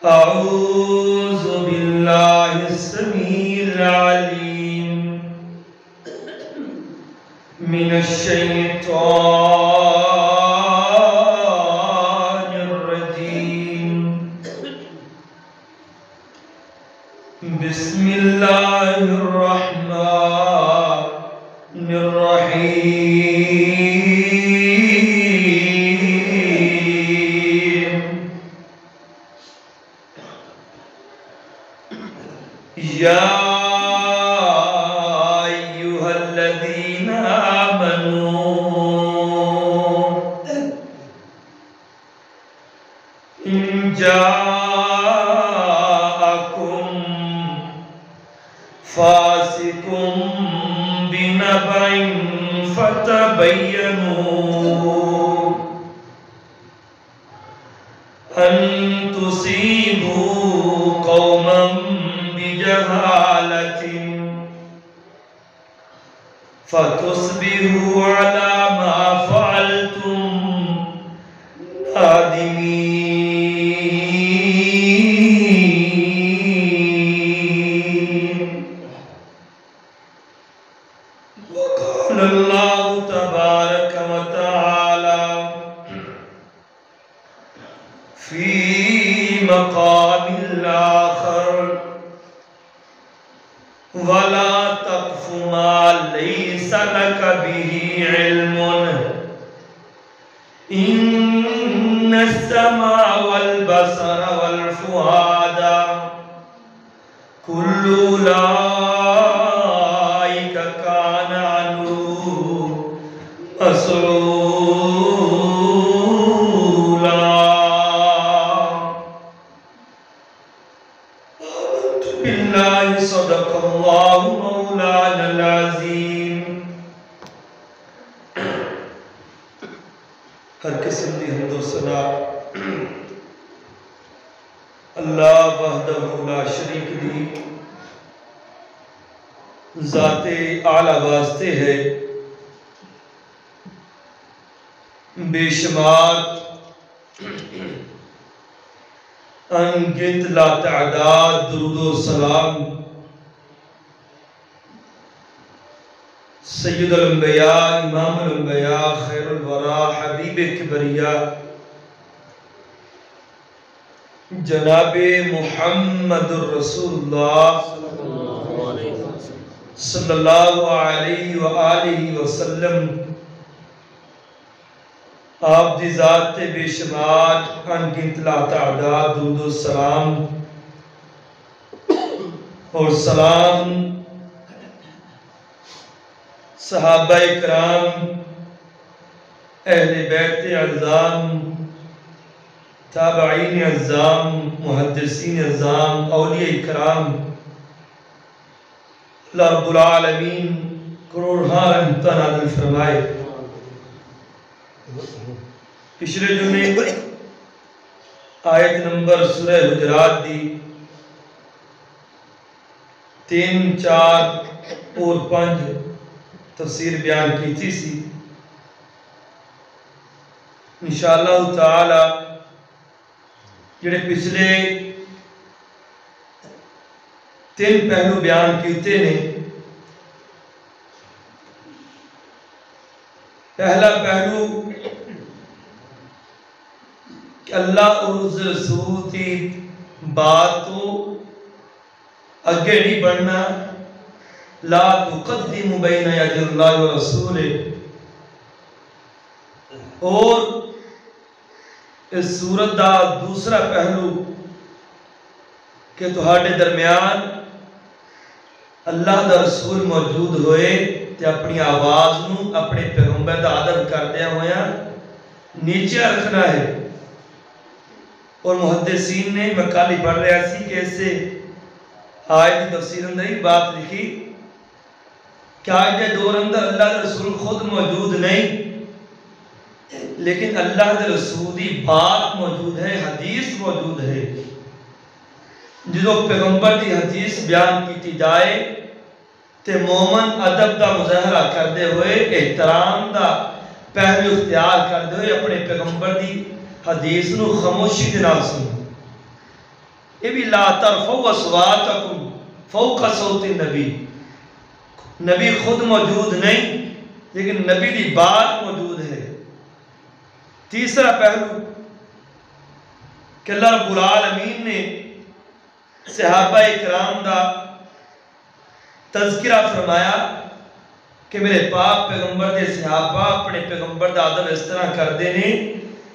أعوذ بالله السميع العليم من الشيطان الرجيم. بسم الله الرحمن الرحيم. يا أيها الذين آمنوا إن جاءكم فاسق بنبأ فتبينوا أن تصيبوا قوما بجهالة فتصبحوا على ما فعلتم نادمين. وقال الله تبارك وتعالى في مقام آخر: ولا تقف ما ليس لك به علم إن السمع والبصر والفؤاد كل أولئك كان عنه مسؤولا. آمنت بالله صدق الله مولانا العظیم. ہر قسم دی حمد و ثنا اللہ وحدہ لا شریک دی ذات اعلیٰ واسطے ہے. بے شمار انگنت لا تعداد درود و سلام سید الانبیاء امام الانبیاء خیر الورا حبیب کبریاء جناب محمد الرسول اللہ صلی اللہ علیہ وآلہ وسلم آپ دی ذات بے شمار انگنت لا تعداد درود و سلام اور سلام صحابہ اکرام اہل بیت اعظام تابعین اعظام محدثین اعظام اولیاء اکرام اللہ رب العالمین کروڑہاں رحمتہ نازل فرمائے. پچھلے جمعے آیت نمبر سورہ حجرات دی 3, 4 اور 5 تفسیر بیان کی تھی سی. انشاءاللہ تعالی جڑے پچھلے 3 پہلو بیان کیتے نے. پہلا پہلو کہ اللہ اور اس رسول کی بات تو اگے نہیں بڑھنا. لا تقدم بین یدی اللہ و رسولہ. اور اس صورت دا دوسرا پہلو کہ تہاڈے درمیان اللہ دا رسول موجود ہوئے تے اپنی آواز نو اپنے پیغمبر دا ادب کردیا ہویا نیچے رکھنا ہے. اور محدثین نے مقالی پڑھ رہا سی کہ اسے آیت کی تفسیر اندر ہی بات لکھی کہ آج دے دور اندر اللہ دے رسول خود موجود نہیں لیکن اللہ دے رسول دی بات موجود ہے، حدیث موجود ہے. جدو پیغمبر دی حدیث بیان کیتی جائے تے مومن ادب دا مظاہرہ کردے ہوئے احترام دا پہلو اختیار کردے ہوئے اپنے پیغمبر دی حدیث نو خاموشی دے نال سنو. یہ بھی لا ترفعوا اصواتکم فوق صوت النبی، نبی خود موجود نہیں لیکن نبی دی بات موجود ہے۔ تیسرا پہلو کہ اللہ رب العالمین نے صحابہ اکرام دا تذکرہ فرمایا کہ میرے پاک پیغمبر دے صحابہ اپنے پیغمبر دا ادب اس طرح کر دینے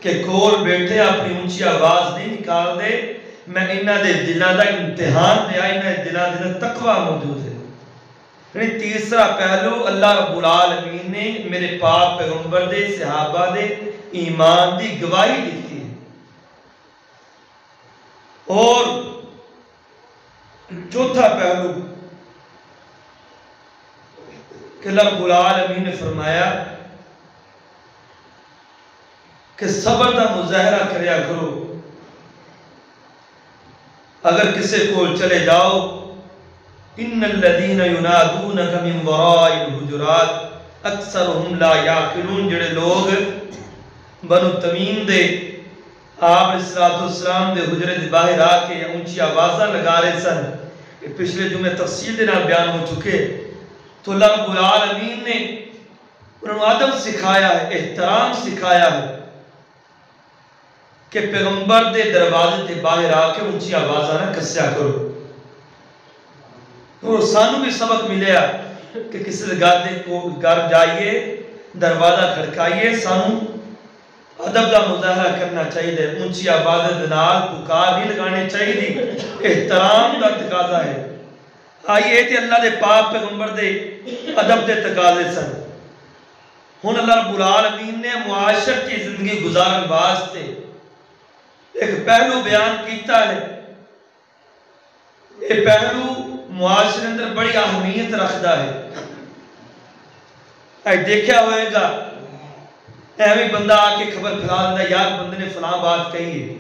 کہ کول بیٹھے اپنی اونچی آواز نہیں نکال دے، میں انہاں دے دلاں دا امتحان لیا، انہاں دے دلاں دے تقوی موجود ہے۔ یعنی تیسرا پہلو اللہ رب العالمین نے میرے پاک پیغمبر دے صحابہ دے ایمان دی گواہی دیتی ہے۔ اور چوتھا پہلو کہ اللہ رب العالمین نے فرمایا کہ صبر دا مظاہرہ کریا کرو، اگر کسی کو چلے جاؤ ان الذین ینادونک من وراء الحجرات اکثرهم لا یعقلون، جڑے لوگ بنو تمیم دے آپ علیہ السلام دے حجرے دے باہر آ کے اونچی آوازاں لگا رہے سن، یہ پچھلے جمعے تفصیل دے نال بیان ہو چکے، تو اللہ رب العالمین نے انہوں نے ادب سکھایا ہے، احترام سکھایا ہے کہ پیغمبر دے دروازے تے باہر آ کے اونچی آوازاں نہ کسیا کرو۔ تو سانو بھی سبق ملیا کہ کسی گھر جائیے دروازہ کھڑکائیے، سانو ادب دا مظاہرہ کرنا چاہیے، اونچی آواز دے نال پکار نہیں لگانے چاہیے، احترام دا تقاضا ہے۔ آئیے تے اللہ دے پاک پیغمبر دے ادب دے تقاضے سن۔ ہن اللہ رب العالمین نے معاشر کی زندگی گزارن واسطے ایک پہلو بیان کیتا ہے، یہ پہلو معاشرے اندر بڑی اہمیت رکھتا ہے۔ اے دیکھا ہوئے گا ایویں بندہ آ کے خبر پھیلا دیتا، یار بندے نے فلاں بات کہی ہے،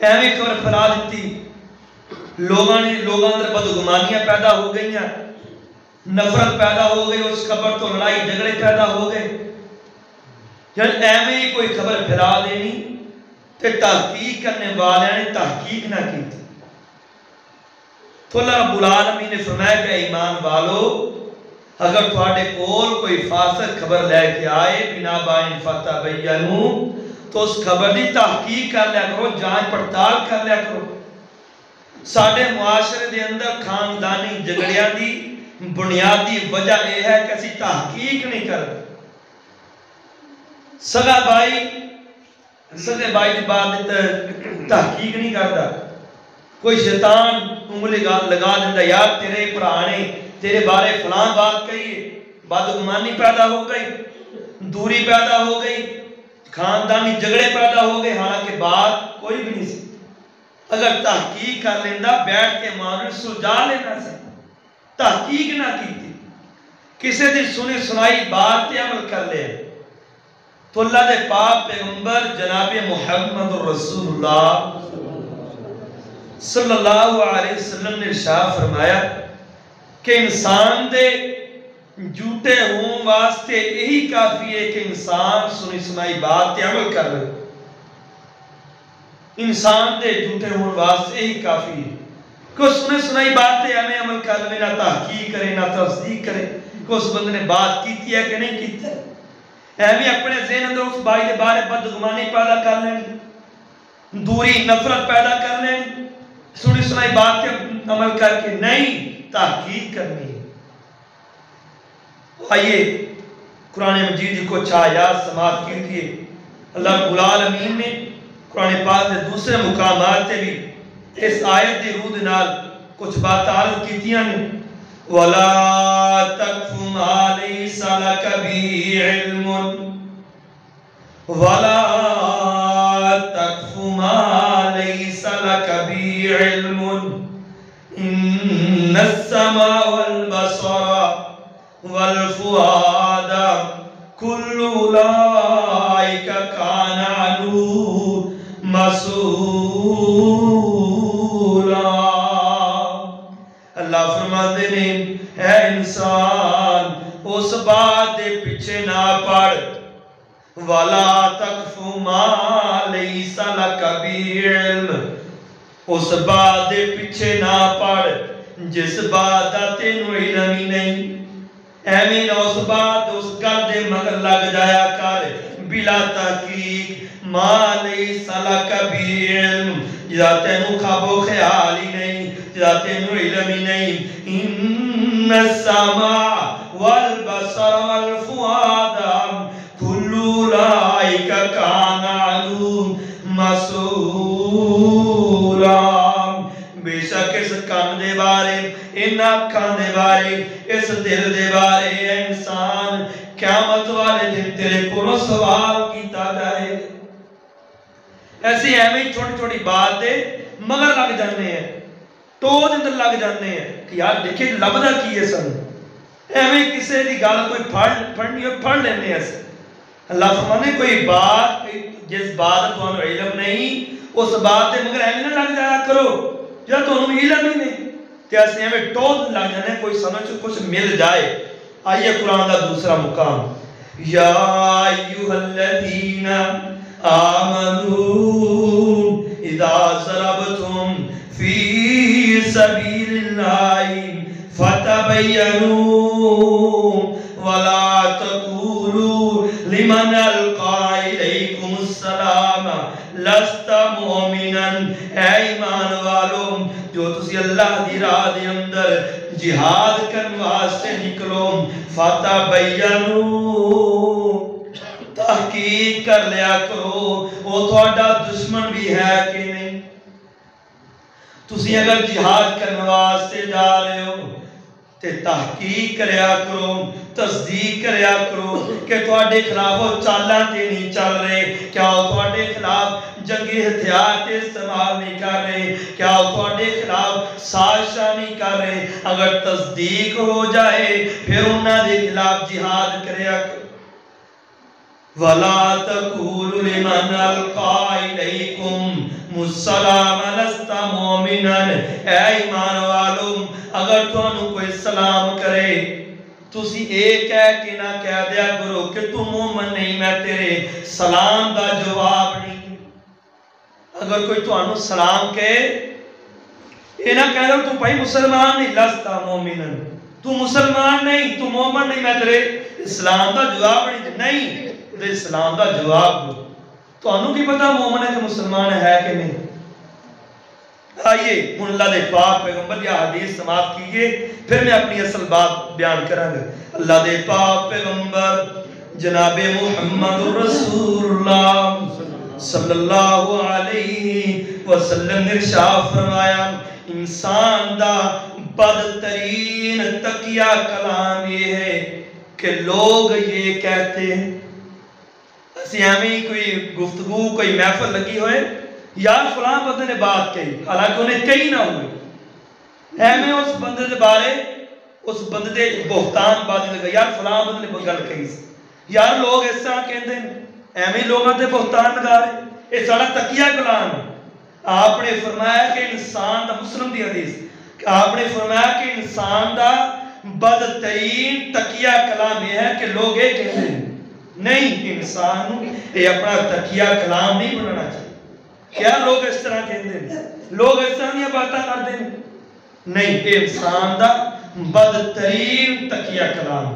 ایویں خبر پھیلا دیتی، لوگوں اندر بدگمانیاں پیدا ہو گئی ہیں، نفرت پیدا ہو گئی، اس خبر تو لڑائی جھگڑے پیدا ہو گئے۔ یعنی ایویں ہی کوئی خبر پھیلا دینی تے تحقیق کرنے والے نے تحقیق نہ کی تھی۔ تو اللہ رب العالمین نے فرمایا کہ ایمان والو، اگر تھوڑے کول کوئی فاسق خبر لے کے آئے بنا بائن فتبینوا، تو اس خبر دی تحقیق کر لیا کرو، جانچ پڑتال کر لیا کرو۔ ساڑھے معاشرے دے اندر خاندانی جھگڑیاں دی بنیادی وجہ یہ ہے کہ اسی تحقیق نہیں کرتے۔ سگا بھائی دی بات تحقیق نہیں کرتا، کوئی شیطان انگلی لگا دیتا، یار تیرے پرانے تیرے بارے فلاں بات کہیے، بدگمانی پیدا ہو گئی، دوری پیدا ہو گئی، خاندانی جھگڑے پیدا ہو گئے، حالانکہ بات کوئی بھی نہیں سی۔ اگر تحقیق کر لینا بیٹھ کے معاملے سلجھا لینا سی، تحقیق نہ کی تھی، کسی دی سنی سنائی بات پہ عمل کر لے، تو اللہ دے پاک پیغمبر جناب محمد رسول اللہ صلی اللہ علیہ وسلم نے ارشاد فرمایا کہ انسان دے جھوٹے ہون واسطے یہی کافی ہے کہ انسان سنی سنائی بات تے عمل کر لے۔ انسان دے جھوٹے ہون واسطے یہی کافی ہے کہ سنی سنائی بات تے ہمیں عمل کر لے، نہ تحقیق کرے نہ تصدیق کرے کہ اس بندے نے بات کیتی ہے کہ نہیں کیتی ہے۔ ایویں اپنے ذہن اندر اس بھائی کے بارے بدگمانی پیدا کر لینی، دوری نفرت پیدا کر لینی، سنی سنائی بات کے عمل کر کے نہیں، تحقیق کرنی ہے۔ آئیے قرآن مجید کو آیات سماعت کیجئے۔ اللہ رب العالمین نے قرآن پاک کے دوسرے مقامات سے بھی اس آیت دی روح نال کچھ بات عرض کیتیاں نے۔ وَلَا تَقْفُ مَا لَيْسَ لَكَ بِهِ عِلْمٌ وَلَا تَقْفُ مَا لَيْسَ لَكَ بِهِ عِلْمٌ إِنَّ السَّمْعَ وَالْبَصَرَ وَالْفُؤَادَ كُلُّ أُولَئِكَ كَانَ عَنْهُ مسئولا۔ اللہ فرماتے ہیں اے انسان اس بات دے پیچھے نہ پڑ، وَلَا تَقْفُ مَا لَيْسَ لَكَ بِهِ عِلْمٌ، اس بات دے پیچھے نہ پڑ جس بات دا تینوں علم ہی نہیں، ایویں نہ اس بات اس گل دے مگر لگ جایا کر بلا تحقیق ما لیس لک بھی علم، جدا تینوں خواب و خیال ہی نہیں، جدا تینوں علم ہی نہیں۔ ان السمع والبصر والفؤاد کل اولئک کان عنہ مسئولا، بے شک اس کان دے بارے، ان اکھاں دے بارے، اس دل دے بارے اے انسان قیامت والے دن تیرے کو سوال کیتا جائے گا۔ ایسی ایویں چھوٹی چھوٹی بات دے مگر لگ جانے ہیں، تو اندر لگ جانے ہیں کہ یار دیکھیں لبدا کی ہے سن، ایویں کسے دی گل کوئی پڑھنی ہو پڑھ لینے ہیں۔ اللہ فرمانے کوئی بات جس بات تو انہوں علم نہیں اس بات دے مگر ایویں نہ لگ جایا کرو جب تو انہوں علم ہی نہیں، کہ ایسے ایویں ٹوٹ لگ جانے کوئی سمجھ کچھ مل جائے۔ آئیے قرآن کا دوسرا مقام، یا ایوہ الذین آمنوا اذا ضربتم فی سبیل اللہ فتبینوا ولا تقولوا لمن القا الیکم السلام لست مؤمنا، اے ایمان والو جو تسی اللہ دی راہ دے اندر جہاد کرنے واسطے نکلو، فتبینوا تحقیق کر لیا کرو وہ تھوڑا دشمن بھی ہے کہ نہیں۔ تسی اگر جہاد کرنے واسطے جا رہے ہو تے تحقیق کریا کرو، تصدیق کریا کرو کہ تھوڑے خلاف وہ چالاں تے نہیں چل رہے، کیا وہ تھوڑے خلاف جنگی ہتھیار تے استعمال نہیں کر رہے، کیا وہ تھوڑے خلاف سازشاں نہیں کر رہے۔ اگر تصدیق ہو جائے پھر انہاں دے خلاف جہاد کریا کرو۔ وَلَا تَقُولُوا لِمَنْ أَلْقَى إِلَيْكُمُ السَّلَامَ لَسْتَ مُؤْمِنًا، اے ایمان والو اگر تانوں کوئی سلام کرے تسی ایک کہہ کے نہ کہہ دیا کرو کہ تو مومن نہیں، میں تیرے سلام دا جواب نہیں۔ اگر کوئی تانوں سلام کہے یہ نہ کہہ دو تو بھائی مسلمان نہیں، لَسْتَ مُؤْمِنًا تو مسلمان نہیں، تو مومن نہیں، میں تیرے اسلام دا جواب نہیں۔ اسلام دا جواب دو، تو انہوں کی پتہ مومن ہے کہ مسلمان ہے کہ نہیں۔ آئیے اللہ دے پاک پیغمبر یا حدیث سماعت کیجئے پھر میں اپنی اصل بات بیان کروں گا۔ اللہ دے پاک پیغمبر جناب محمد رسول اللہ صلی اللہ علیہ وسلم نے ارشاد فرمایا انسان دا بدترین تقیہ کلام یہ ہے کہ لوگ یہ کہتے ہیں، اسی ہمیں کوئی گفتگو کوئی محفل لگی ہوئے یار فلاں بندے نے بات کہی حالانکہ انہیں کہی نہ ہوئے، ہمیں اس بندے دے بارے اس بندے دے بہتان بات لگا یار فلاں بندے نے گل کہی یار لوگ اس طرح کہتے ہیں، ہمیں لوگوں دے بہتان لگا رہے، یہ سارا تقیہ کلام ہے۔ آپ نے فرمایا کہ انسان دا مسلم دی حدیث، آپ نے فرمایا کہ انسان دا بدترین تقیہ کلام یہ ہے کہ لوگ یہ کہتے ہیں نہیں، انسان یہ اپنا تقیہ کلام نہیں بنانا چاہیے۔ کیا لوگ اس طرح کہتے ہیں، لوگ اس طرح یہ باتیں کرتے ہیں، نہیں، یہ انسان دا بدترین تقیہ کلام۔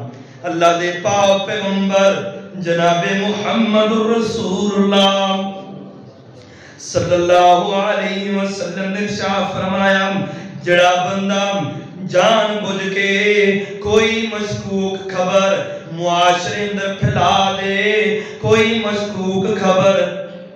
اللہ دے پاک پیغمبر جناب محمد رسول اللہ صلی اللہ علیہ وسلم نے ارشاد فرمایا جڑا بندہ جان بوجھ کے کوئی مشکوک خبر معاشرے اندر پھیلا دے، کوئی مشکوک خبر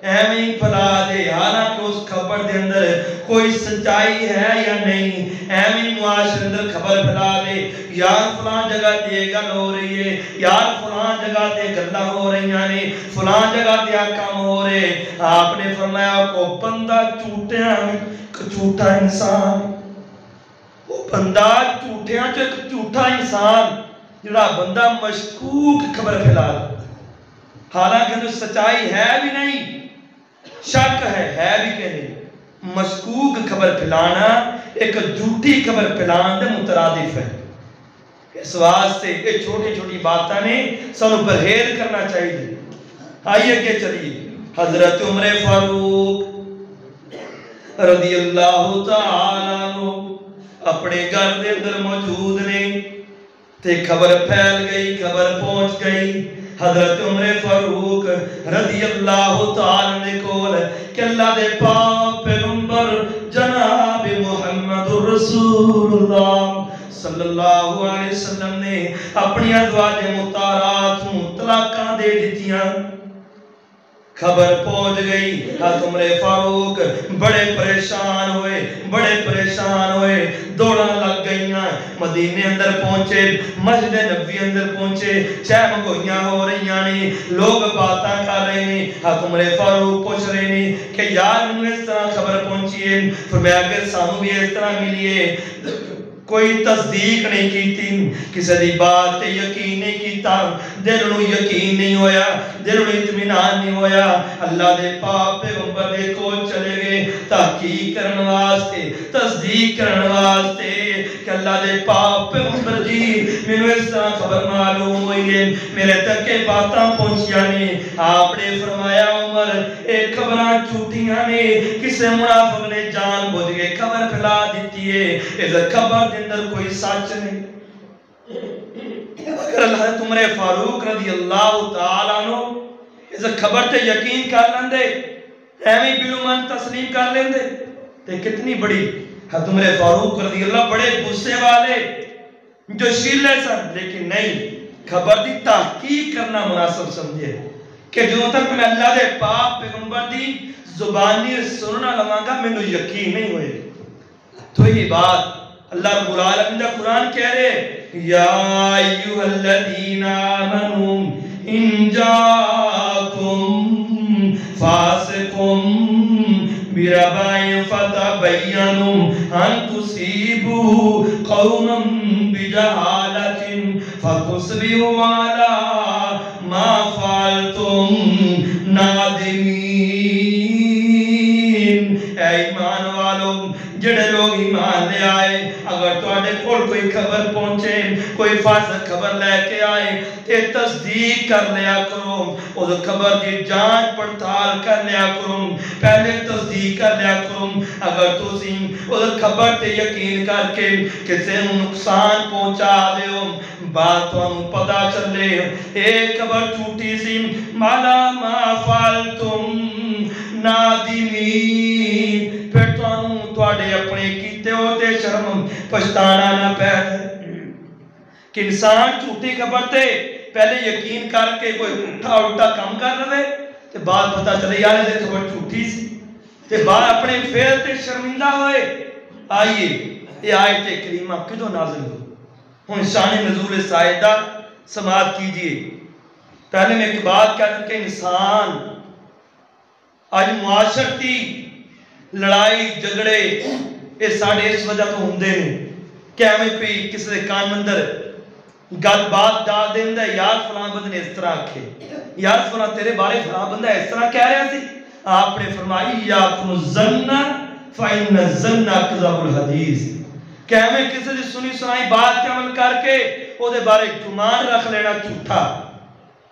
ایویں پھیلا دے حالانکہ اس خبر دے اندر کوئی سچائی ہے یا نہیں، ایویں معاشرے اندر خبر پھیلا دے یار فلاں جگہ تے گل ہو رہی ہے، یار فلاں جگہ تے گلاں ہو رہی ہیں، فلاں جگہ تے کام ہو رہے۔ آپ نے فرمایا کو بندہ جھوٹا انسان، وہ بندہ جھوٹیاں چ ایک جھوٹا انسان جڑا بندہ مشکوک خبر پھیلا دے حالانکہ جو سچائی ہے بھی نہیں، شک ہے بھی کہ نہیں۔ مشکوک خبر پھیلانا ایک جھوٹی خبر پھیلانا دے مترادف ہے۔ اس واسطے یہ چھوٹی چھوٹی باتاں نے سانو پرہیز کرنا چاہیے۔ آئیے کہ چلیے حضرت عمر فاروق رضی اللہ تعالیٰ عنہ اپنے گھر دے اندر موجود نے تے خبر پھیل گئی، خبر پہنچ گئی حضرت عمر فاروق رضی اللہ تعالیٰ نے کول کہ اللہ دے پاک پیغمبر جناب محمد رسول اللہ صلی اللہ علیہ وسلم نے اپنی ازواج مطہرات طلاقاں دے دیتیاں۔ خبر پہنچ گئی، حضرت عمر فاروق بڑے پریشان ہوئے، دوڑاں لگ گئیاں، مدینے اندر پہنچے، مسجد نبوی اندر پہنچے، چہمگوئیاں ہو رہی ہیں، لوگ باتاں کر رہے ہیں، حضرت عمر فاروق پوچھ رہے ہیں کہ یار انہوں اس طرح خبر پہنچی ہے، فرمایا کہ سانوں بھی اس طرح ملی ہے، کوئی تصدیق نہیں کیتی، کسی دی بات تے یقین نہیں کیتا، دل نو یقین نہیں ہویا، دل نو اطمینان نہیں ہویا، اللہ دے پاک پیغمبر دے کول چلے گئے تحقیق کرن واسطے، تصدیق کرن واسطے کہ اللہ دے پاک پیغمبر جی مینوں اس طرح خبر معلوم ہوئی ہے، میرے تک کے باتاں پہنچیاں نے، آپ نے فرمایا عمر ایک خبراں جھوٹیاں نے، کسے منافق نے جان بوجھ کے خبر پھیلا دیتی ہے، اس خبر دے اندر کوئی سچ نہیں۔ اگر حضرت عمر فاروق رضی اللہ تعالیٰ عنہ اس خبر تے یقین کر لیندے، ایویں بلومن تسلیم کر لیندے تے کتنی بڑی حضرت عمر فاروق رضی اللہ بڑے غصے والے جو شیلے سن، لیکن نہیں خبر دی تحقیق کرنا مناسب سمجھے کہ جو تک میں اللہ دے پاک پیغمبر دی زبانی سننا لگاں گا مینوں یقین نہیں ہوئے۔ تو یہ بات اللہ رب العالمین دا قرآن کہہ رہے یا ایوہ الذین آمنوا ان جاءکم فاسقم بربع فتبینوا ان تصیبوا قوما بجہالۃ فتصبحوا علی ما فعلتم نادمین۔ اے ایمان والوں، جڑے لوگ ایمان لے آئے، اگر تواڈے کول کوئی خبر پہنچے، کوئی فاسق خبر لے کے آئے تے تصدیق کر لیا کرو، اس خبر دی جانچ پڑتال کر لیا کرو، پہلے تصدیق کر لیا کرو۔ اگر تسی اس خبر تے یقین کر کے کسے نقصان پہنچا دیو، بات تانوں پتہ چلے ایک خبر جھوٹی سی، مالا ما فعلتم نادمین، پھر تواڈے اپنے کیتے ہوتے شرم پچھتانا نہ پے کہ انسان جھوٹی خبر تے پہلے یقین کر کے کوئی اٹھا الٹا کام کر لے تے بعد پتہ چلے یار یہ خبر جھوٹی سی تے بعد اپنے فعل تے شرمندہ ہوئے۔ آئیے یہ آیت کریمہ کدوں نازل ہوئی؟ ہن شان نزول سائدہ سماعت کیجئے۔ پہلے میں ایک بات کہتا کہ انسان آج معاشرتی لڑائی جھگڑے یہ ساڑھے اس وجہ تو ہوندے نے کہ ہمیں کوئی کسی دے کان اندر گل بات ڈال دیندہ ہے، یار فلاں بندے نے اس طرح آکھے، یار فلاں تیرے بارے فلاں بندہ اس طرح کہہ رہا سی، آپ نے فرمائی یاکم الظن فإن الظن اکذب الحدیث، کہ ہمیں کسی دی سنی سنائی بات کے عمل کر کے وہ دے بارے گمان رکھ لینا جھوٹا،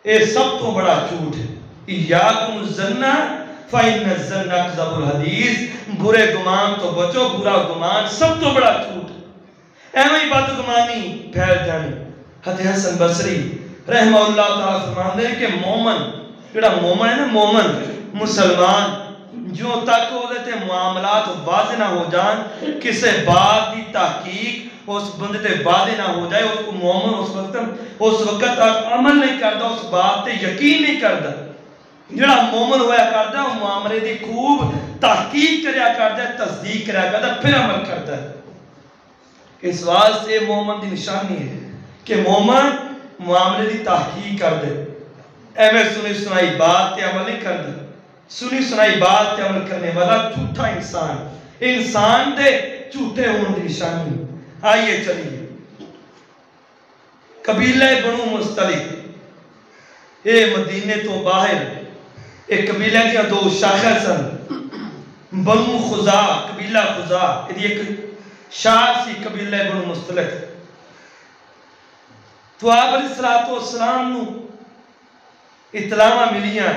یہ سب تو بڑا جھوٹ ہے۔ یاکم الظن فَإِنَّ الظَّنَّ أَكْذَبُ الْحَدِيث، برے گمان تو بچو، برا گمان سب تو بڑا جھوٹ۔ ایویں بد گمانی پھیل جانی۔ حضرت حسن بصری رحمہ اللہ تعالیٰ فرماتے ہیں کہ مومن، جڑا مومن ہے نا، مومن مسلمان جو تک ہو دیتے معاملات واضح نہ ہو جان، کسے بات دی تحقیق اس بندے تے واضح نہ ہو جائے، اس کو مومن اس وقت تک عمل نہیں کرتا، اس بات تے یقین نہیں کرتا۔ جڑا مومن ہویا کرتا ہے وہ معاملے دی خوب تحقیق کریا کرتا ہے، تصدیق کریا کرتا ہے، پھر عمل کرتا ہے۔ اس واسطے مومن دی نشانی ہے کہ مومن معاملے دی تحقیق کر دے، ایویں سنی سنائی بات تے عمل نہیں کر دے۔ سنی سنائی بات تے عمل کرنے والا جھوٹا انسان دے جھوٹے ہونے دی نشانی۔ آئیے چلیے، قبیلہ بنو مستلق، اے مدینے تو باہر ایک قبیلہ دیا دو شاخر سن، بنو خزا، قبیلہ خزا، یہ ایک شاخ سی قبیلہ بنو مستلق۔ تو آپ علیہ السلام نو اطلاع ملیاں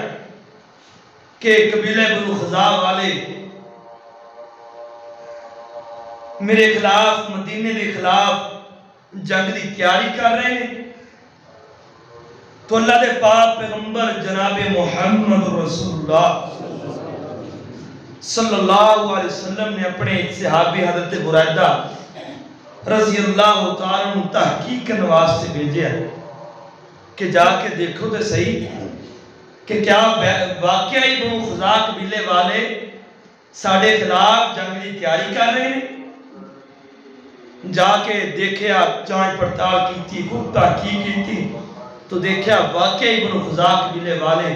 کہ قبیلہ بنو خزا والے میرے خلاف مدینے کے خلاف جنگ کی تیاری کر رہے ہیں، تو اللہ دے پاک پیغمبر جناب محمد رسول اللہ صلی اللہ علیہ وسلم نے اپنے ایک صحابی حضرت برائدہ رضی اللہ تعالیٰ عنہ تحقیق کرنے واسطے بھیجے کہ جا کے دیکھو تو صحیح کہ کیا واقعی بنو خزاع قبیلے والے ساڑھے خلاف جنگ کی تیاری کر رہے ہیں۔ جا کے دیکھیا، جانچ پڑتال کی تھی، خوب تحقیق کی تھی، تو دیکھیا واقعی بنو خزاع قبیلے والے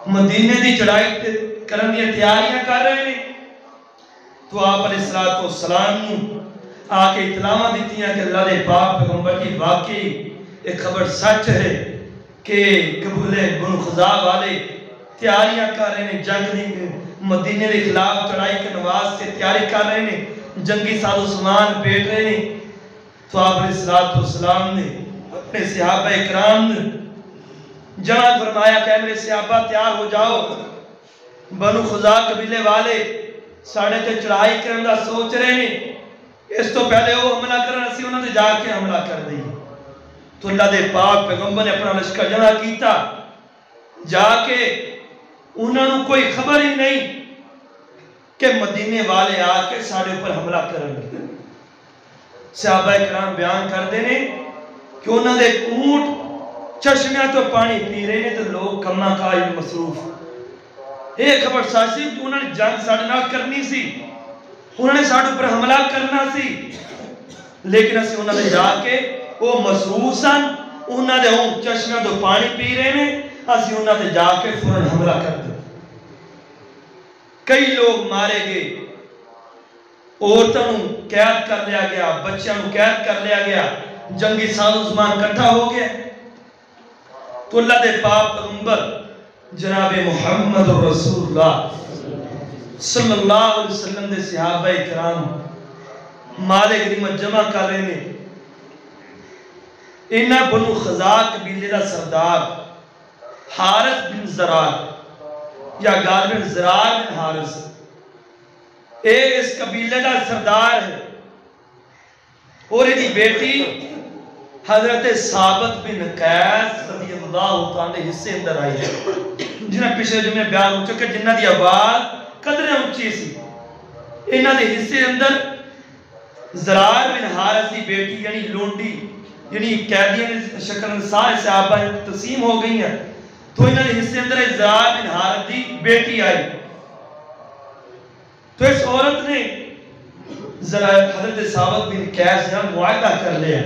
مدینے دی چڑھائی کرنے کی تیاریاں کر رہے ہیں۔ تو آپ علیہ السلام نے آ کے اطلاع دیتی ہیں کہ اللہ دے پاک پیغمبر کی واقعی ایک خبر سچ ہے کہ قبیلے بنو خزاع والے تیاریاں کر رہے ہیں، جنگ دی مدینے کے خلاف چڑھائی کے نواز سے تیاری کر رہے ہیں، جنگی ساز و سامان بیٹھ رہے ہیں۔ تو آپ علیہ السلام نے اپنے صحابہ اکرام نے جمع فرمایا کہ میرے صحابہ تیار ہو جاؤ، بنو خزاع قبیلے والے ساڑھے تے چڑھائی کرنے دا سوچ رہے ہیں، اس تو پہلے وہ حملہ کرنا سی انہوں نے جا کے حملہ کر دی۔ تو اللہ دے پاک پیغمبر نے اپنا لشکر جمع کیتا، جا کے انہوں نے کوئی خبر ہی نہیں کہ مدینے والے آ کے ساڑھے اوپر حملہ کریں۔ صحابہ اکرام بیان کر دینے کہ انہوں نے اونٹ چشمیاں تو پانی پی رہے ہیں تو لوگ کمہ کاج مصروف۔ ایک خبر ساسی کہ انہوں نے جنگ ساڑھے نہ کرنی سی، انہوں نے ساڑھے اوپر حملہ کرنا سی، لیکن اسی انہوں نے جا کے وہ مصروف سن، انہوں نے اونٹ چشمیاں تو پانی پی رہے ہیں، اسی انہوں نے جا کے فوراً حملہ کر دیا۔ کئی لوگ مارے گئے، عورتوں قید کر لیا گیا، بچیاں قید کر لیا گیا، جنگی ساز و سامان اکٹھا ہو گیا۔ تو اللہ دے پاک پیغمبر جناب محمد رسول اللہ صلی اللہ علیہ وسلم دے صحابہ کرام مال غنیمت جمع کر رہے ہیں۔ انہاں بنو خزاع قبیلے دا سردار حارث بن زرار یا غالباً زرار بن حارث، اے اس قبیلے دا سردار ہے، اور یہ بیٹی حضرت ثابت بن قیس رضی اللہ تعالی حصے اندر آئی ہے، جنہیں پچھلے جمعے بیان ہو چکے، جنہ دی آواز قدریں اونچی سی۔ انہاں دے حصے اندر زرار بن حارث دی بیٹی یعنی لونڈی، یعنی قیدیاں نے شکل سارے صحابہ تقسیم ہو گئی ہیں، تو انہاں دے حصے اندر زرار بن حارث دی بیٹی آئی۔ تو اس عورت نے حضرت ثابت بن قیس یہاں معاہدہ کر لیا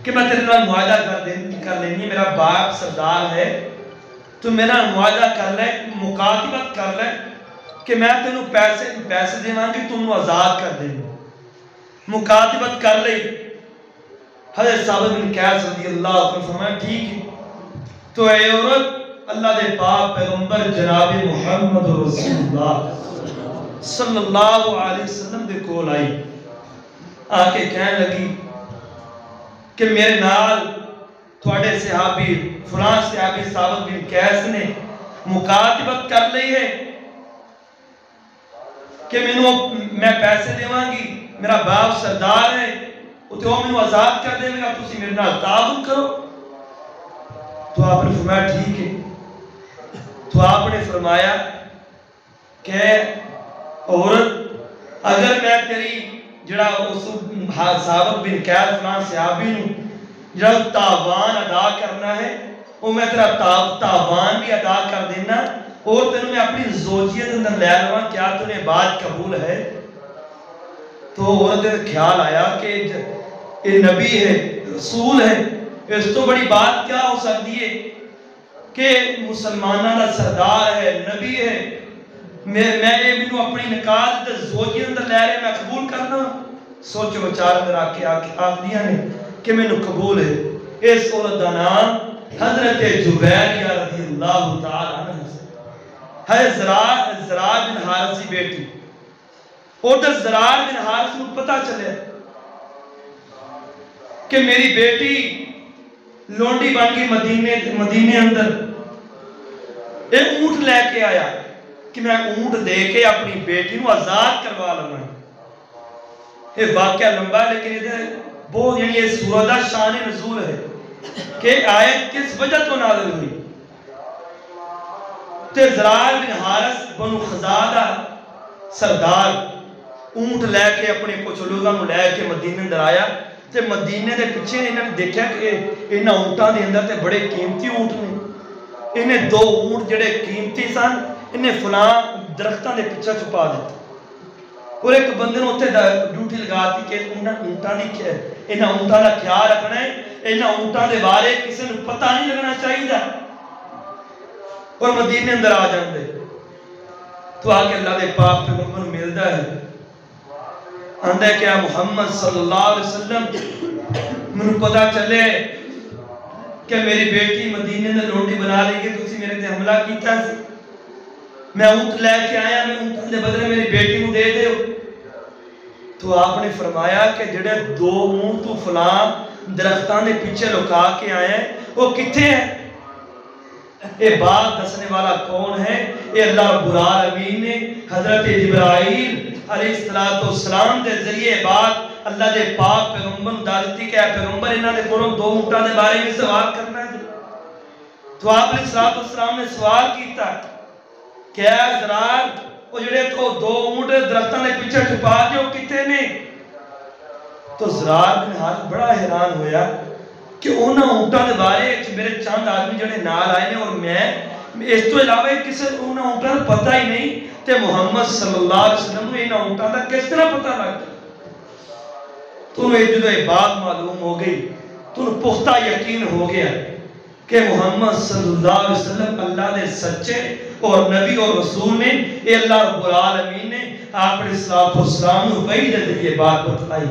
کہ میں تیرے نال معاہدہ کر لینی، میرا باپ سردار ہے تو میرا معاہدہ کر لے، مکاتبت کر لے کہ میں تینوں پیسے دیواں گی، تم نو آزاد کر دیں۔ مکاتبت کر لے۔ حضرت ثابت بن قیس رضی اللہ عنہ فرمایا ٹھیک ہے۔ تو اے عورت اللہ دے پاک پیغمبر جناب محمد رسول اللہ صلی اللہ علیہ وسلم دے کول آئی، آ کے کہنے لگی کہ میرے نال تھوڑے صحابی فلاں صحابی ثابت بن قیس نے مکاتبت کر لی ہے کہ میں پیسے دیواں گی، میرا باپ سردار ہے، تو وہ میں آزاد کر دے گا، تسی میرے نال تعاون کرو۔ تو آپ نے فرمایا ٹھیک ہے۔ تو آپ نے فرمایا کہ عورت اگر میں تیری جڑا اس ثابت بن قیس فلاں صحابی نو جڑا تاوان ادا کرنا ہے وہ میں تیرا تاوان بھی ادا کر دینا، اور تینوں میں اپنی زوجیت اندر لے لوں، کیا تمہیں بات قبول ہے؟ تو عورت نے خیال آیا کہ یہ نبی ہے، رسول ہے، اس تو بڑی بات کیا ہو سکتی ہے کہ مسلمانہ دا سردار ہے، نبی ہے، میں یہ بھی اپنی نکاح تے زوجی اندر لے رہے میں قبول کرنا۔ سوچو بچار اندر آکھ دیا نے کہ میں قبول ہے۔ اس عورت دا نام حضرت جبیریہ رضی اللہ تعالی عنہ ہے، زرار بن حارث کی بیٹی۔ اور در زرار بن حارث کو پتہ چلے کہ میری بیٹی لونڈی بن گئی مدینے اندر، ایک اونٹ لے کے آیا کہ میں اونٹ دے کے اپنی بیٹی نو آزاد کروا لوں۔ یہ واقعہ لمبا ہے لیکن یہ بہت یعنی یہ سورہ دا شان نزول ہے کہ آیت کس وجہ تو نازل ہوئی. تے زرار بن حارث بنو خزادہ سردار اونٹ لے کے اپنے کچھ لوگوں کو لے کے مدینے اندر آیا تے مدینے دے پیچھے انہوں نے دیکھا کہ انہاں اونٹاں دے اندر تے بڑے قیمتی اونٹ نے. انہیں 2 اونٹ جڑے قیمتی سن انہیں فلاں درختاں دے پیچھے چھپا دیتا اور ایک بندے نے اتنے ڈیوٹی لگا دی کہ انہاں اونٹاں دا خیال رکھنا ہے, انہاں اونٹاں دے بارے کسی نے پتہ نہیں لگنا چاہیے اور مدینے اندر آ جاندے. تو آ کے اللہ دے پاک پیغمبر ملدا ہے, آندا ہے کہ محمد صلی اللہ علیہ وسلم مجھے پتہ چلے کہ میری بیٹی مدینے میں لونڈی بنا لے گی, تسی میرے تے حملہ کیتا سی, میں اونٹ لے کے آیا, میں اونٹ دے بدلے میری بیٹی کو دے دیو. تو آپ نے فرمایا کہ جڑے 2 اونٹ تو فلاں درختاں دے پیچھے لکا کے آئے ہیں وہ کتھے ہیں؟ یہ بات دسنے والا کون ہے؟ یہ اللہ رب العالمین نے حضرت جبرائیل علیہ السلام دے ذریعے بات اللہ دے پاک پیغمبر دادتی کہ اے پیغمبر انہاں دے کولوں 2 اونٹاں دے بارے میں سوال کرنا ہے. تو آپ علیہ السلام نے سوال کیتا کہ اے زرار وہ جڑے تو 2 اونٹ درختاں دے پیچھے چھپا کے وہ کتے نے؟ تو زرار بن حارث بڑا حیران ہویا کہ انہاں اونٹاں دے بارے میرے چند آدمی جڑے نال آئے نے اور میں اس تو علاوہ کسی انہاں اونٹاں دا پتہ ہی نہیں, تے محمد صلی اللہ علیہ وسلم نے انہاں اونٹاں دا کس طرح پتہ لگتا؟ تو انہیں جدو یہ بات معلوم ہو گئی تو انہیں پختہ یقین ہو گیا کہ محمد صلی اللہ علیہ وسلم اللہ دے سچے اور نبی اور رسول نے, اے اللہ رب العالمین نے آپ علیہ السلام نے وحی دے ذریعے بات بتائی.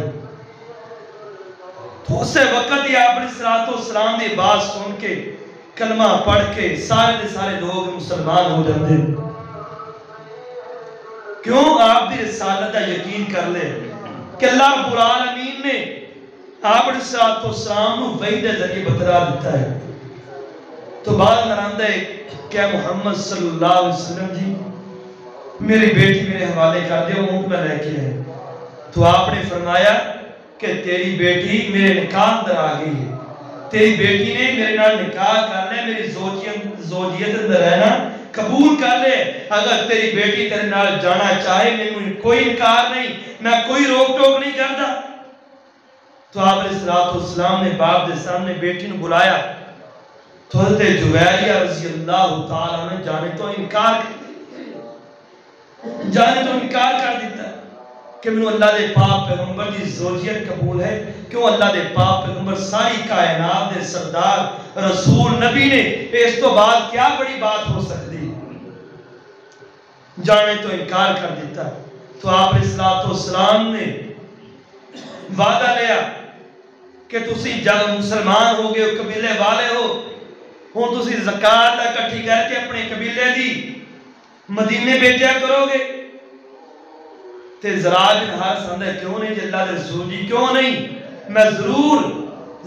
تو اسے وقت ہی آپ علیہ السلام نے بات سن کے کلمہ پڑھ کے سارے دے سارے لوگ مسلمان ہو جاندے. کیوں؟ آپ دی رسالت دا یقین کر لے کہ اللہ رب العالمین نے آپ علیہ السلام نے وحی دے ذریعے بتلا دیتا ہے. تو بعد نراندہ ہے کہ محمد صلی اللہ علیہ وسلم جی میری بیٹی میرے حوالے کر دے, اونٹ میں لے کے ہے. تو آپ نے فرمایا کہ تیری بیٹی میرے نکاح اندر آ گئی ہے, تیری بیٹی نے میرے نال نکاح کر لے, میری زوجیت اندر رہنا قبول کر لے. اگر تیری بیٹی تیرے نال جانا چاہے میں کوئی انکار نہیں, میں کوئی روک ٹوک نہیں کرتا. تو آپ علیہ السلام نے باپ دے سامنے بیٹی نے بلایا تو حضرت جویریہ رضی اللہ تعالیٰ نے جانے تو انکار کر دیتا کہ میں اللہ دے پاک پیغمبر دی زوجیت قبول ہے. کیوں؟ اللہ دے پاک پیغمبر ساری کائنات دے سردار رسول نبی نے, اس تو بعد کیا بڑی بات ہو سکتی, جانے تو انکار کر دیتا. تو آپ علیہ السلام نے وعدہ لیا کہ تسی جب مسلمان ہو گئے قبیلے والے ہو, ہوں تسی زکاة اکٹھی کر کے اپنے قبیلے دی مدینے بھیجا کرو گے. تے زرار بن حارث آندا ہے کیوں نہیں جی اللہ دے رسول جی, کیوں نہیں, میں ضرور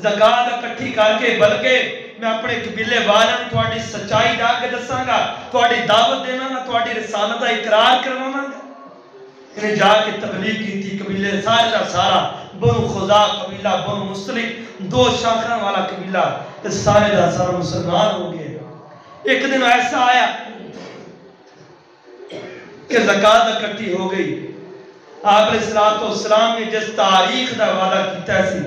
زکاة اکٹھی کر کے بلکہ میں اپنے قبیلے والوں تھوڑی سچائی دا کے دساں گا, تھوڑی دعوت دینا گا, تھوڑی رسالت دا اقرار کروانا گا. انہیں جا کے تبلیغ کی تھی قبیلے سارے کا سارا, بنو خزاع قبیلہ, بنو مستلق 2 شاخوں والا قبیلہ, سارے کا سارا مسلمان ہو گئے. ایک دن ایسا آیا کہ زکاة اکٹھی ہو گئی. آپ علیہ السلام نے جس تاریخ دا وعدہ کیتا سی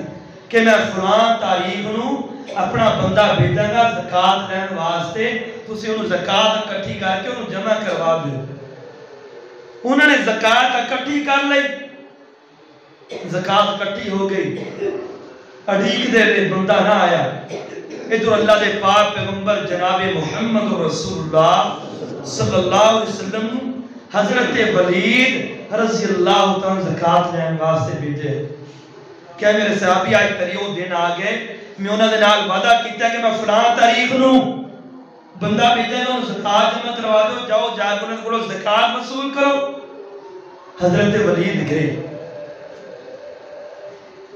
کہ میں فلان تاریخ نو اپنا بندہ بھیجاں گا زکاة لین واسطے, تسی انہوں زکاة اکٹھی کر کے انہوں جمع کروا دو. انہوں نے زکاة اکٹھی کر لئی, زکاة اکٹھی ہو گئی. اڑیک دے بندہ نہ آیا, ادھر اللہ دے پاک پیغمبر جناب محمد رسول اللہ صلی اللہ علیہ وسلم حضرت ولید رضی اللہ تعالیٰ زکاة لین واسطے بھیجے. کیا میرے صحابی آج تریو دن آگئے, میں انہوں نے نال وعدہ کیتا کہ میں فلان تاریخ نو بندہ بھیجے انہوں زکاة جمع کروا دو, جاؤ جا کے انہوں نے زکاة وصول کرو. حضرت ولید گئے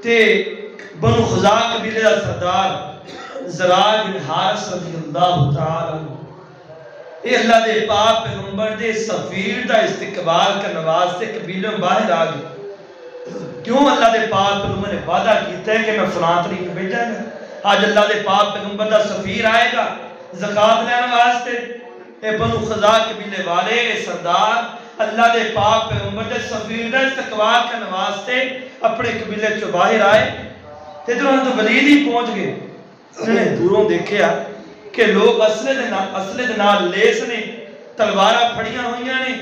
تے بنو خزاع قبیلے دا سردار زرار بن حارث رضی اللہ تعالیٰ اے اللہ دے پاک پیغمبر دے سفیر دا استقبال کرنے واسطے قبیلوں باہر آ گئے. کیوں اللہ دے پاک پیغمبر نے وعدہ کیتا ہے کہ میں فلاں طریق بھیجا گا. آج اللہ دے پاک پیغمبر دا سفیر آئے گا زکات لینے واسطے. اے بنو خزاع قبیلے والے اے سردار اللہ دے پاک پیغمبر دے سفیر دا استقبال کرنے واسطے اپنے قبیلے چوں باہر آئے. ادھر تو ولید ہی پہنچ گئے. انہوں نے دوروں دیکھیا کہ لوگ اسلحے دے نال لیس نے, تلوارا پھڑیاں ہوئیاں نے,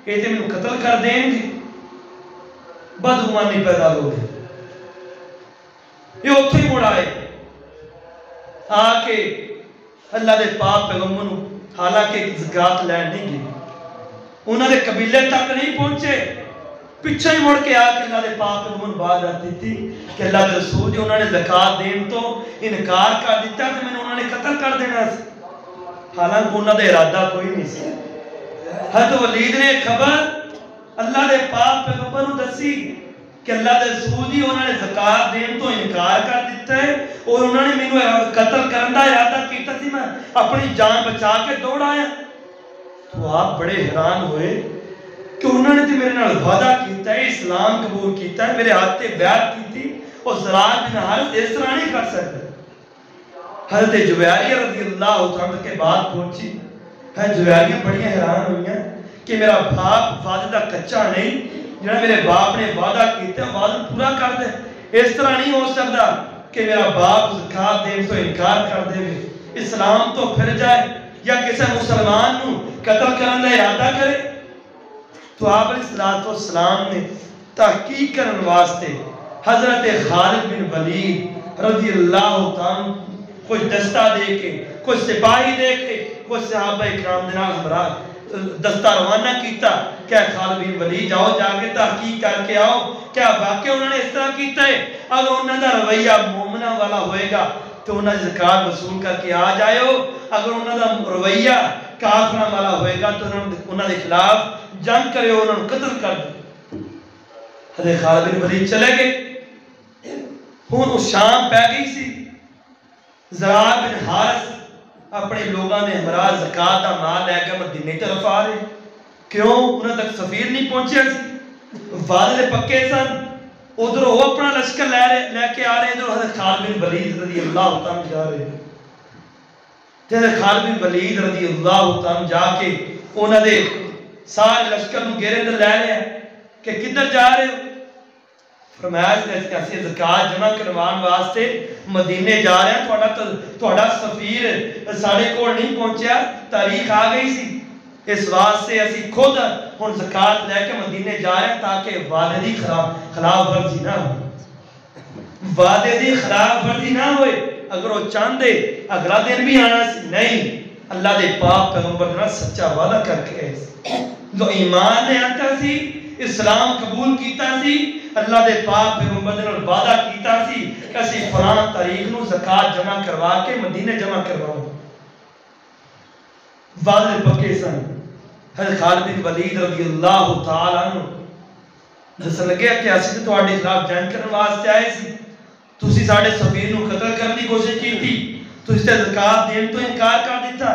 یہ تے مینوں قتل کر دیں گے. بدگمانی پیدا ہو گئی. یہ اتھے ہی مڑ آئے آ کے اللہ دے پاک پیغمبر نوں حالانکہ زکات لین نہیں گئے, انہوں نے قبیلے تک نہیں پہنچے, پیچھے ہی مڑ کے آ کے اللہ دے پاک پیغمبر بات آتی تھی کہ اللہ دے رسول جی انہوں نے زکات دین تو انکار کر دیتا کہ میں انہوں نے قتل کر دینا سی, حالانکہ انہوں نے ارادہ کوئی نہیں سی. حضرت ولید نے خبر اللہ دے پاک پیغمبر نوں دسی کہ اللہ دے رسول جی انہوں نے زکات دین تو انکار کر دیتا ہے اور انہوں نے مینوں قتل کرن دا ارادہ کیتا سی, میں اپنی جان بچا کے دوڑ آیا. تو آپ بڑے حیران ہوئے کہ انہوں نے تو میرے نال وعدہ کیتا ہے, اسلام قبول کیتا ہے, میرے ہاتھ تے بیعت کیتی اور زرار بن حارث اس طرح نہیں کر سکتے. حضرت جویریہ رضی اللہ عنہ کے بعد پہنچی. جویریہ بڑی حیران ہوئی ہیں کہ میرا باپ وعدے دا کچا نہیں, جنہاں میرے باپ نے وعدہ کیتا ہے وعدہ پورا کر دے. اس طرح نہیں ہو سکتا کہ میرا باپ زکات دین تو انکار کر دے, اسلام تو پھر جائے یا کسی مسلمان نوں قتل کرنے کا ارادہ کرے. تو آپ علیہ السلام نے تحقیق کرنے واسطے حضرت خالد بن ولید رضی اللہ عنہ کچھ دستہ دے کے, کچھ سپاہی دے کے, کچھ صحابہ اکرام دے نال ہمراہ دستہ روانہ کیتا کہ خالد بن ولید جاؤ جا کے تحقیق کر کے آؤ کیا واقعی انہوں نے اس طرح کیتا ہے. اگر انہوں کا رویہ مومنہ والا ہوئے گا تو انہوں نے زکات وصول کر کے آ جائے ہو, اگر انہوں کا رویہ کافرہ والا ہوئے گا تو انہوں نے خلاف جنگ کرے ہو, انہوں نے قتل کر دے. حضرت خالد بن ولید چلے گئے. ہون اس شام پہ گئی سی. زرار بن حارث اپنے لوگاں نے ہمراہ زکات دا مال لے کے مدینے طرف آ رہے. کیوں؟ انہوں تک سفیر نہیں پہنچے سی, وعدے پکے سن. ادھر وہ اپنا لشکر لے کے آ رہے, ادھر حضرت خالد بن ولید رضی اللہ عنہ جا رہے. حضرت خالد بن ولید رضی اللہ عنہ جا کے انہوں نے سارے لشکر نوں گھیرے اندر لے لیا کہ کدھر جا رہے ہو؟ فرمایا کہ زکات جمع کروان واسطے مدینے جا رہے ہیں, تھوڑا سفیر ساڑے کول نہیں پہنچیا, تاریخ آ گئی سی, اس واسطے اسی خود ہن زکات لے کے مدینے جا رہے ہیں تاکہ وعدے دی خلاف ورزی نہ ہو. وعدے دی خلاف ورزی نہ ہوئے. اگر وہ چاہندے اگلا دن بھی آنا سی, نہیں, اللہ دے پاک پیغمبر نے سچا وعدہ کر کے گئے. جو ایمان نے آتا سی, اسلام قبول کیتا سی, اللہ دے پاک پیغمبر نے وعدہ کیتا سی کہ اسی فلاں تاریخ نو زکات جمع کروا کے مدینے جمع کرواؤں. وعدے پکے سن. حضرت خالد بن ولید رضی اللہ تعالی عنہ دس لگیا کہ اسی تے تواڈے خلاف جنگ کرن واسطے آئے سی, تسی ساڈے سفیر نو قتل کرنے دی کوشش کیتی, تسی تے زکات دین تو انکار کر دیتا.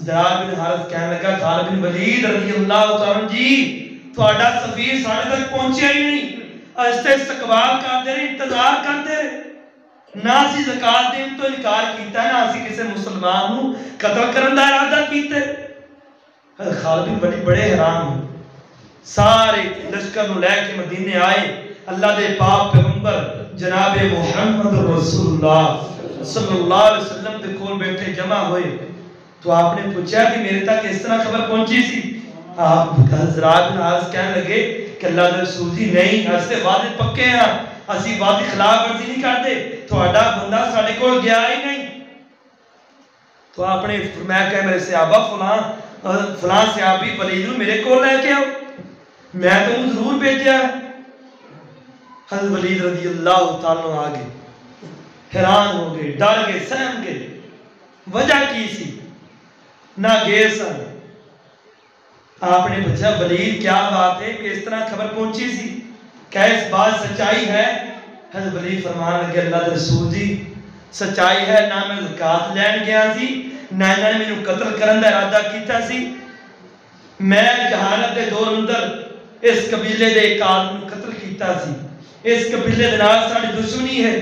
زرار بن حارث کہنے لگا خالد بن ولید رضی اللہ تعالی عنہ جی تواڈا سفیر ساڈے تک پہنچیا ہی نہیں, اس تے استقبال کرتے رہے, انتظار کرتے رہے, نہ اسی زکات دین تو انکار کیتا ہے, نہ اسی کسی مسلمان نو قتل کرن دا ارادہ کیتے. خالد بن ولید بڑے حیران ہوئے. سارے لشکر نو لے کے مدینے آئے. اللہ دے پاک پیغمبر جناب محمد رسول اللہ صلی اللہ علیہ وسلم دے کول بیٹھے جمع ہوئے. تو آپ نے پوچھا کہ میرے تک اس طرح خبر پہنچی سی؟ آپ حضرات بن حارث کہنے لگے کہ اللہ دے رسول جی نہیں, ایسے وعدے پکے ہیں, اسی وعدے خلاف ورزی نہیں کرتے, تھوڑا بندہ ساڑے کول گیا ہی نہیں. تو آپ نے فرمایا کہ میرے صحابہ فلاں صحابی ولید نو میرے کول لے کے آؤ, میں تو انہوں ضرور بھیجا ہے. حضرت ولید رضی اللہ تعالیٰ عنہ آگے حیران ہو گئے, ڈر گئے, سہم گئے. وجہ کی سی؟ نہ گئے سن. آپ نے پوچھا ولید کیا بات ہے کہ اس طرح خبر پہنچی سی, کیا اس بات سچائی ہے؟ حضرت ولید فرمان لگے اللہ دے رسول جی سچائی ہے, نہ میں زکات لین گیا سی, نہ انہوں نے مینوں قتل کرن دا ارادہ کیتا سی. میں جہالت دے دور اندر اس قبیلے دے ایک آدمی قتل کیتا سی, اس قبیلے دے نال ساڈی دشمنی ہے،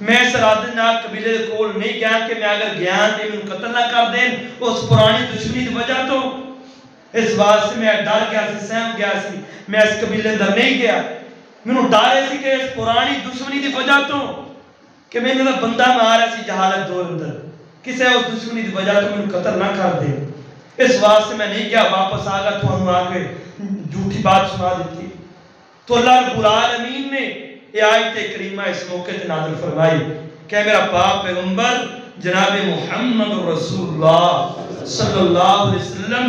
میں اس رات نال قبیلے دے کول نہیں گیا کہ میں اگر گیا تے مینوں قتل نہ کر دین اس پرانی دشمنی دی وجہ تو۔ اس واسطے میں ڈر گیا سی، سہم گیا سی، میں اس قبیلے اندر نہیں گیا۔ مینوں ڈر سی کہ اس پرانی دشمنی دی وجہ تو کہ میں میرا بندہ مارا سی جہالت دور اندر، کسے اس دشمنی دی وجہ تو مینوں قتل نہ کر دے۔ اس واسطے میں نہیں گیا، واپس آ گیا تو آ کے جھوٹی بات سنا دیتی۔ تو اللہ رب العالمین نے یہ آیت کریمہ اس موقع تے نازل فرمائی کہ میرا پاک پیغمبر جناب محمد رسول اللہ صلی اللہ علیہ وسلم،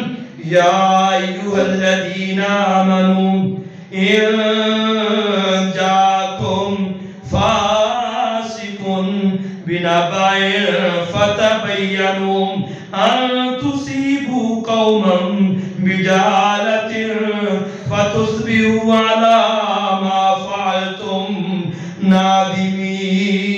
یا ایوہ الذین آمنوا ان جاکم فاسق بنبأ فتبینوا ان تصیبوا قوما بجہالۃ فتصبحوا علی ما فعلتم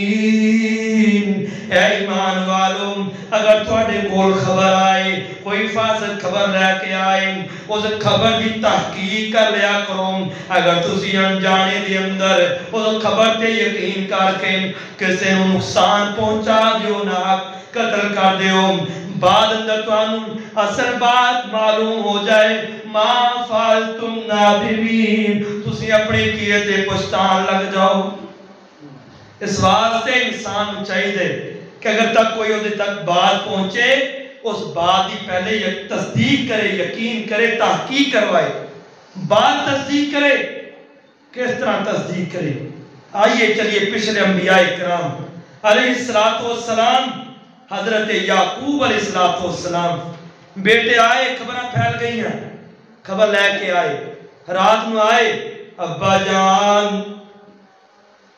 نادمین۔ اے ایمان والوں، اگر تھوڑے کول خبر آئے، کوئی فاسق خبر لے کے آئے، اس خبر دی تحقیق کر لیا کرو۔ اگر تسی انجانے دی اندر اس خبر تے یقین کر کے کسے نو نقصان پہنچا دیو نہ قتل کر دیو، بعد اندر توانوں اثر بات معلوم ہو جائے، ما فعلتم نادمین، تسی اپنے کیے تے پشتان لگ جاؤ۔ اس واسطے انسان چاہیے کہ اگر تک کوئی ہوتے تک بات پہنچے اس بات کی پہلے تصدیق کرے، یقین کرے، تحقیق کروائے، بات تصدیق کرے۔ کس طرح تصدیق کرے؟ آئیے چلیے پچھلے انبیاء کرام علیہ السلام، حضرت یعقوب علیہ السلام بیٹے آئے، خبریں پھیل گئی ہیں، خبر لے کے آئے، رات میں آئے، ابا جان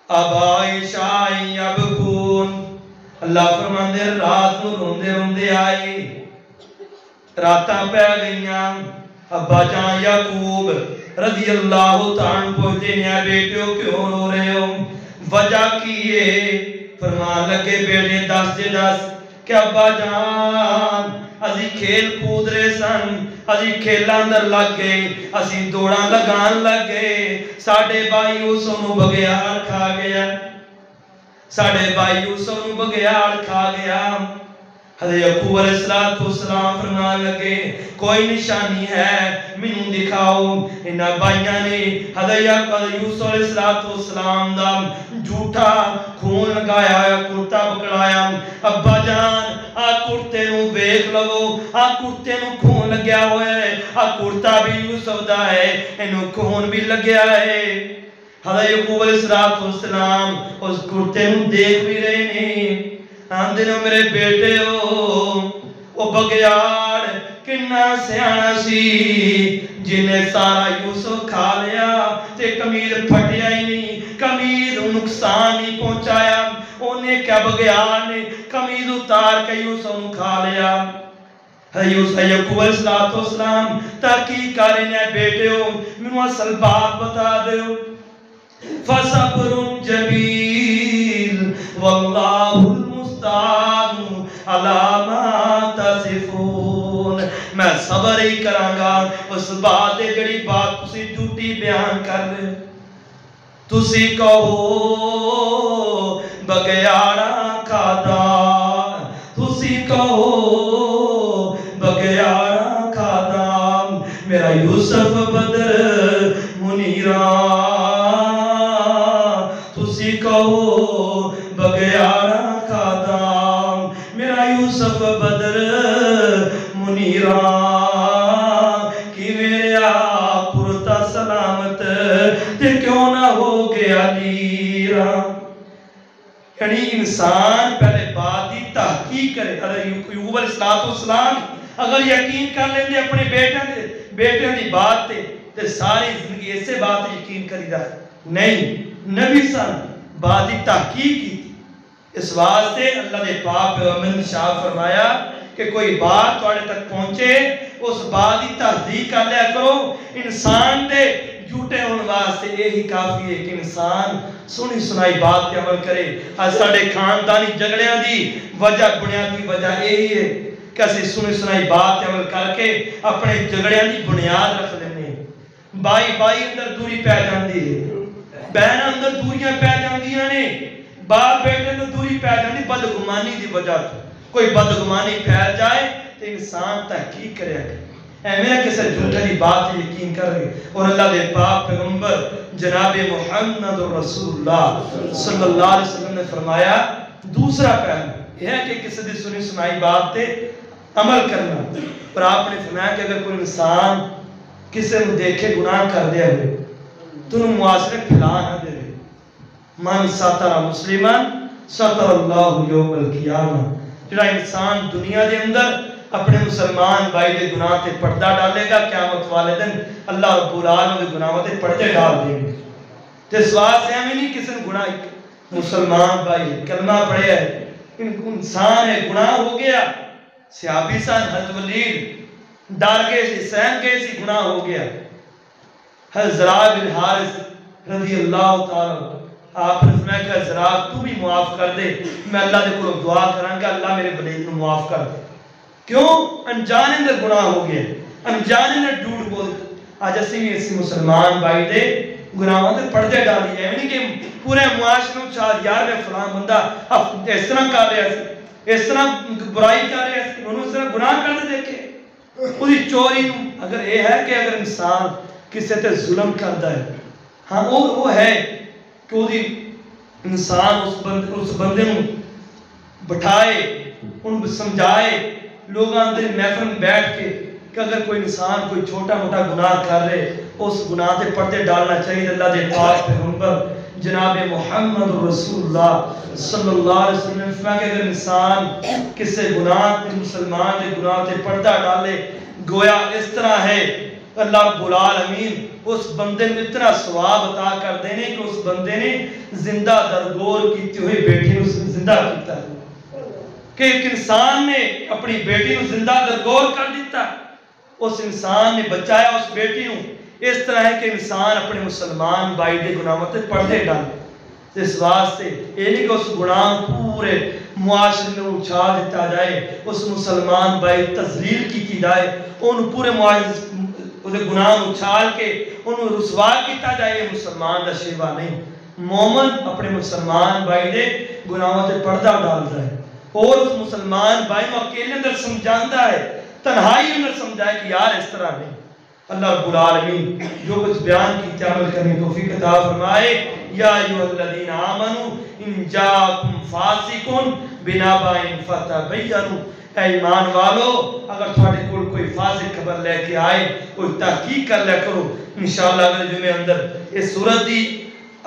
ابائی شائی ابکون، اللہ فرماندے رات نو روندے روندے آئے، راتاں پہ گئیاں، ابا جان یعقوب رضی اللہ تعالیٰ پوچھتے ہیں بیٹیوں کیوں رو رہے ہو، وجہ کیے؟ فرمان لگے بیٹے دس دے دس کہ ابا جان ازی کھیل کود رہے سن، ازی کھیلاں اندر لگ گئے، ازی دوڑاں لگان لگ گئے، ساڑھے بھائی یوسف نو بغیار کھا گیا، ساڑھے بھائی یوسف نو بغیار کھا گیا۔ حضرت یعقوب علیہ السلام فرمان لگے کوئی نشانی ہے مینوں دکھاؤ۔ انہاں بھائیاں نے حضرت یوسف علیہ السلام دا جھوٹا خون لگایا، کرتا پکڑایا، ابا جان آ کرتے نو ویکھ لو، آ کرتے نو خون لگیا ہوئے ہے، آ کرتا بھی یوسف دا ہے، انہوں خون بھی لگیا ہے۔ حضرت یعقوب علیہ السلام اس کرتے نو دیکھ بھی رہے نے، آندے نو میرے بیٹے ہو، وہ بغیار کنہ سیانا سی جنہیں سارا یوسف کھا لیا تے قمیض پھٹیا ہی نہیں، قمیض نقصان نہیں پہنچایا، انہیں کیا بغیار نے قمیض اتار کے یوسف نو کھا لیا۔ یعقوب علیہ السلام تحقیق کر رہے ہیں بیٹے ہو منو اصل بات بتا دیو۔ فصبر جمیل واللہ المستعان علی ما تصفون، میں صبر ہی کراں گا اس بات دے جڑی بات تسی جھوٹی بیان کر رہے، تسی کہو بغیاراں کھادا، تسی کہو بغیاراں کھادا، میرا یوسف بدر منیراں، تسی کہو بغیاراں کھادا، میرا یوسف بدر منیراں، کہ میرا پرتا سلامت تے کیوں نہ ہو گیا نیراں۔ یعنی انسان پہلے بات دی تحقیق کرے۔ یعقوب علیہ السلام اگر یقین کر لیں دے اپنے بیٹے دی بات تے ساری زندگی ایسے بات یقین کری دا نہیں، نبی سن بات دی تحقیق کی۔ اس واسطے اللہ نے پاک پیغمبر نے شاہ فرمایا کہ کوئی بات توڑے تک پہنچے اس بات دی تصدیق کر لیا کرو۔ انسان دے جھوٹے ہونے واسطے یہی کافی ہے کہ انسان سنی سنائی بات پہ عمل کرے۔ آج ساڑھے خاندانی جھگڑیاں دی وجہ بنیادی وجہ یہی ہے کہ اسی سنی سنائی بات پہ عمل کر کے اپنے جھگڑیاں دی بنیاد رکھ لینے، بائی اندر دوری پہ جاندی ہے، بہن اندر دوریاں پی جاندیاں نے، باپ بیٹے تو دوری پی جاندی بدگمانی دی وجہ تو۔ کوئی بدگمانی پھیل جائے تو انسان تحقیق کرے گا، ایمیں کسے جھوٹے دی بات یقین کر رہے۔ اور اللہ دے پاک پیغمبر جناب محمد رسول اللہ صلی اللہ علیہ وسلم نے فرمایا دوسرا پہلو یہ ہے کہ کسی دی سنی سنائی بات تے عمل کرنا۔ پر آپ نے فرمایا کہ اگر کوئی انسان کسی نے دیکھے گناہ کر دیا ہوئے تو انہوں معاشرے پھیلا نہ دے رہے۔ من ساتر مسلمان ساتر اللہ یوم القیامہ، جڑا انسان دنیا دے اندر اپنے مسلمان بھائی دے گناہ تے پردہ ڈالے گا، قیامت والے دن اللہ رب العالمین دے گناہ تے پردے ڈال دیں گے۔ تے سوال سے ہمیں نہیں کسی نے گناہ، مسلمان بھائی کلمہ پڑھے ہے، انسان ہے گناہ ہو گیا، صحابی سان حضرت ولید ڈر گئے سی، سہم گئے سی، گناہ ہو گیا۔ حضرت زرار بن حارث رضی اللہ تعالیٰ آپ نے فرمایا کہ زرار تو بھی معاف کر دے، میں اللہ دے کو دعا کروں گا اللہ میرے ولید کو معاف کر دے۔ کیوں؟ انجانے نے گناہ ہو گئے، انجانے نے جھوٹ بول۔ آج اسی مسلمان بھائی دے گناہوں تے پردے ڈالی ہے، یعنی کہ پورے معاشرے میں چار یار میں فلاں بندہ اس طرح کر رہا ہے، اس طرح برائی کر رہا ہے، انہوں اس طرح گناہ کرتے دیکھے۔ وہی چوری اگر یہ ہے کہ اگر انسان کسی تے ظلم کرتا ہے، ہاں وہ ہے کہ وہ انسان اس بندے ਨੂੰ بٹھائے، ان سمجھائے، لوگ اندر محفل میں بیٹھ کے کہ اگر کوئی انسان کوئی چھوٹا موٹا گناہ کر رہے اس گناہ تے پردے ڈالنا چاہیے۔ اللہ دے پاک پیغمبر جناب محمد رسول اللہ صلی اللہ علیہ وسلم نے فرمایا کہ اگر انسان کسی گناہ تے مسلمان دے گناہ تے پردہ ڈالے گویا اس طرح ہے اللہ رب العالمین اس بندے نے اتنا ثواب عطا کر دینے کہ اس بندے نے زندہ درگور کیتی ہوئی بیٹی کو زندہ کیتا ہے، کہ ایک انسان نے اپنی بیٹی کو زندہ درگور کر دیتا، اس انسان نے بچایا اس بیٹی کو۔ اس طرح ہے کہ انسان اپنے مسلمان بھائی دے گناہوں تے پردے ڈالے۔ اس واسطے یہ نہیں کہ اس گناہ پورے معاشرے میں اچھال دیتا جائے، اس مسلمان بھائی تذلیل کی جائے، ان پورے معاشرے گناہ اچھال کے انہوں رسوا کیتا جائے، یہ مسلمان دا شیوا نہیں۔ مومن اپنے مسلمان بھائی دے گناہوں تے پردہ ڈالتا ہے اور اس مسلمان بھائی کو اکیلے اندر سمجھاندا ہے، تنہائی اندر سمجھائے کہ یار اس طرح نہیں۔ اللہ رب العالمین جو کچھ بیان کی عمل کرنے توفیق عطا فرمائے۔ یا ایھا الذین آمنوا ان جاءکم فاسق بنبأ فتبینوا، اے ایمان والو اگر تھوڑے کول کوئی فاسق خبر لے کے آئے کوئی تحقیق کر لیا کرو۔ انشاءاللہ اگلے جمعے اندر اس سورت دی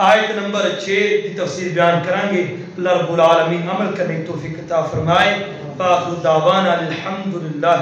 آیت نمبر 6 دی تفسیر بیان کریں گے۔ اللہ رب العالمین عمل کرنے توفیق عطا فرمائے۔ باخر دعوانا الحمدللہ۔